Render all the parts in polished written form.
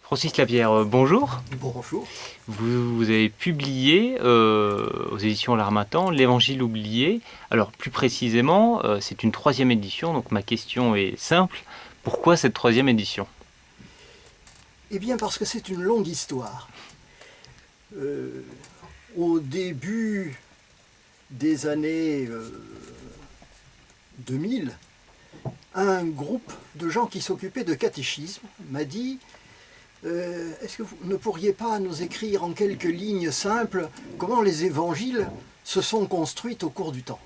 Francis Lapierre, bonjour. Bonjour. Vous avez publié aux éditions L'Harmattan l'Évangile oublié. Alors plus précisément, c'est une troisième édition, donc ma question est simple. Pourquoi cette troisième édition? Eh bien parce que c'est une longue histoire. Au début des années 2000, un groupe de gens qui s'occupaient de catéchisme m'a dit est-ce que vous ne pourriez pas nous écrire en quelques lignes simples comment les évangiles se sont construits au cours du temps?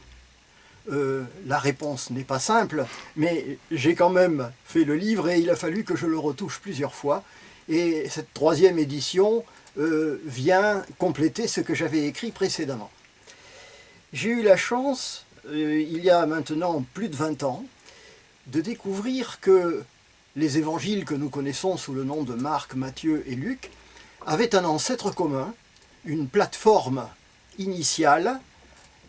La réponse n'est pas simple, mais j'ai quand même fait le livre et il a fallu que je le retouche plusieurs fois. Et cette troisième édition vient compléter ce que j'avais écrit précédemment. J'ai eu la chance, il y a maintenant plus de 20 ans, de découvrir que les évangiles que nous connaissons sous le nom de Marc, Matthieu et Luc avaient un ancêtre commun, une plateforme initiale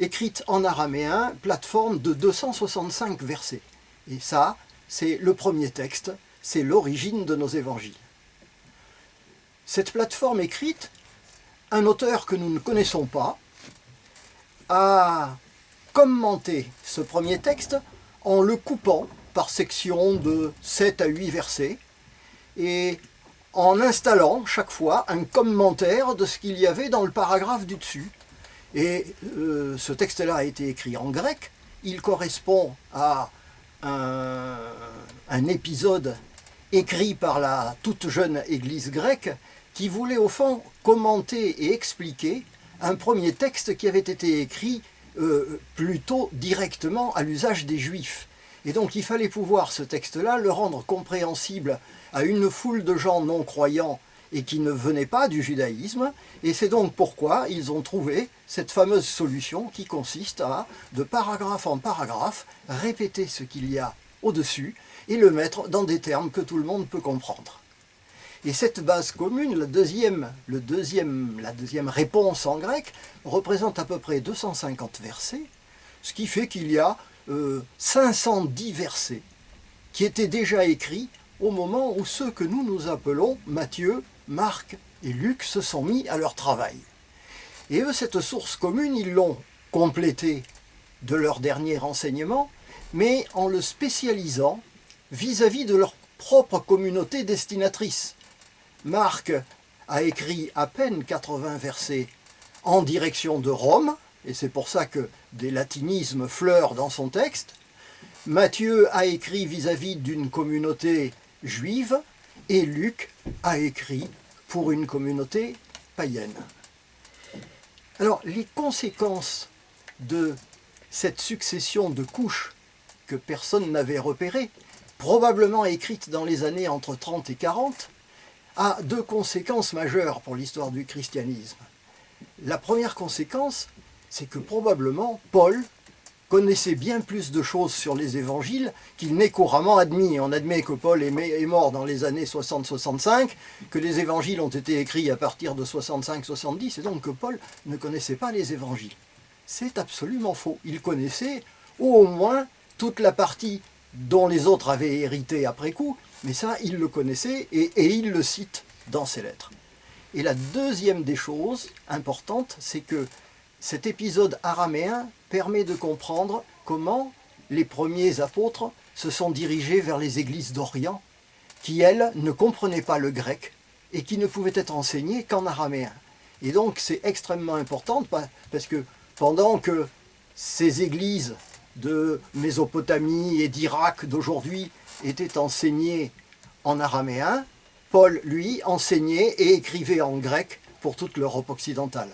écrite en araméen, plateforme de 265 versets. Et ça, c'est le premier texte, c'est l'origine de nos évangiles. Cette plateforme écrite, un auteur que nous ne connaissons pas a commenté ce premier texte en le coupant par sections de 7 à 8 versets et en installant chaque fois un commentaire de ce qu'il y avait dans le paragraphe du dessus. Et ce texte-là a été écrit en grec. Il correspond à un épisode écrit par la toute jeune Église grecque qui voulait au fond commenter et expliquer un premier texte qui avait été écrit plutôt directement à l'usage des Juifs. Et donc il fallait pouvoir ce texte-là le rendre compréhensible à une foule de gens non croyants et qui ne venaient pas du judaïsme, et c'est donc pourquoi ils ont trouvé cette fameuse solution qui consiste à, de paragraphe en paragraphe, répéter ce qu'il y a au-dessus et le mettre dans des termes que tout le monde peut comprendre. Et cette base commune, la deuxième réponse en grec, représente à peu près 250 versets, ce qui fait qu'il y a 510 versets qui étaient déjà écrits au moment où ceux que nous appelons Matthieu, Marc et Luc se sont mis à leur travail. Et eux, cette source commune, ils l'ont complétée de leur dernier enseignement, mais en le spécialisant vis-à-vis de leur propre communauté destinatrice. Marc a écrit à peine 80 versets en direction de Rome, et c'est pour ça que des latinismes fleurent dans son texte. Matthieu a écrit vis-à-vis d'une communauté juive, et Luc a écrit pour une communauté païenne. Alors, les conséquences de cette succession de couches que personne n'avait repérées, probablement écrites dans les années entre 30 et 40, a deux conséquences majeures pour l'histoire du christianisme. La première conséquence, c'est que probablement Paul connaissait bien plus de choses sur les évangiles qu'il n'est couramment admis. On admet que Paul est mort dans les années 60-65, que les évangiles ont été écrits à partir de 65-70, et donc que Paul ne connaissait pas les évangiles. C'est absolument faux. Il connaissait au moins toute la partie dont les autres avaient hérité après coup, mais ça, il le connaissait et il le cite dans ses lettres. Et la deuxième des choses importantes, c'est que cet épisode araméen permet de comprendre comment les premiers apôtres se sont dirigés vers les églises d'Orient, qui, elles, ne comprenaient pas le grec et qui ne pouvaient être enseignées qu'en araméen. Et donc c'est extrêmement important parce que pendant que ces églises de Mésopotamie et d'Irak d'aujourd'hui étaient enseignées en araméen, Paul, lui, enseignait et écrivait en grec pour toute l'Europe occidentale.